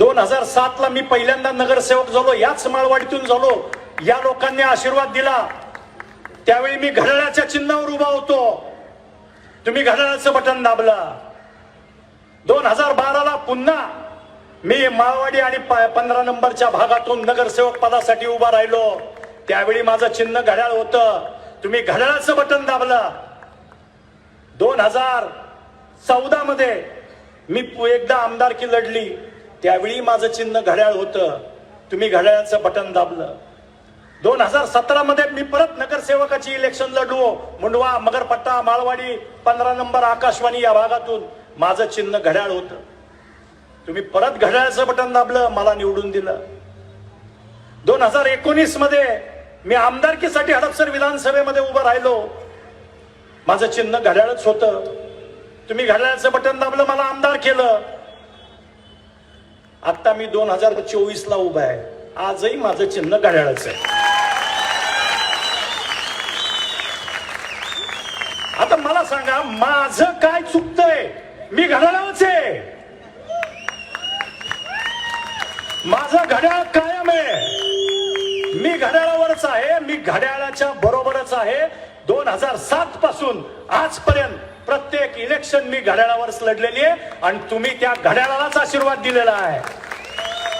2007 ला मी पहिल्यांदा नगरसेवक झालो, याच माळवाडीतून झालो. या लोकांनी आशीर्वाद दिला. त्यावेळी मी घड्याळाच्या चिन्हावर उभा होतो. तुम्ही घड्याळाचं बटन दाबलं. 2012 ला पुन्हा मी माळवाडी आणि 15 नंबरच्या भागातून नगरसेवक पदासाठी उभा राहिलो. त्यावेळी माझं चिन्ह घड्याळ होतं. तुम्ही घड्याळाचं बटन दाबलं. 2014 मध्ये मी एकदा आमदारकी लढली. त्यावेळी माझं चिन्ह घड्याळ होतं. तुम्ही घड्याळाचं बटन दाबलं. 2017 मध्ये मी परत नगरसेवकाची इलेक्शन लढलो. मुंडवा, मगरपट्टा, माळवाडी, 15 नंबर, आकाशवाणी या भागातून माझं चिन्ह घड्याळ होतं. तुम्ही परत घड्याळाचं बटन दाबलं, मला निवडून दिलं. 2019 मध्ये मी आमदारकीसाठी हडपसर विधानसभेमध्ये उभं राहिलो. माझं चिन्ह घड्याळच होतं. तुम्ही घड्याळाचं बटन दाबलं, मला आमदार केलं. आता मी 2024 ला उभा आहे. आजही माझं चिन्ह घड्याळच आहे. आता मला सांगा, माझं काय चुकतंय? मी घड्याळावरच आहे. माझं घड्याळ कायम आहे. मी घड्याळावरच आहे. मी घड्याळाच्या बरोबरच आहे. 2007 पासून आजपर्यंत प्रत्येक इलेक्शन मी घड्याळावरच लढलेली आहे आणि तुम्ही त्या घड्याळालाच आशीर्वाद दिलेला आहे.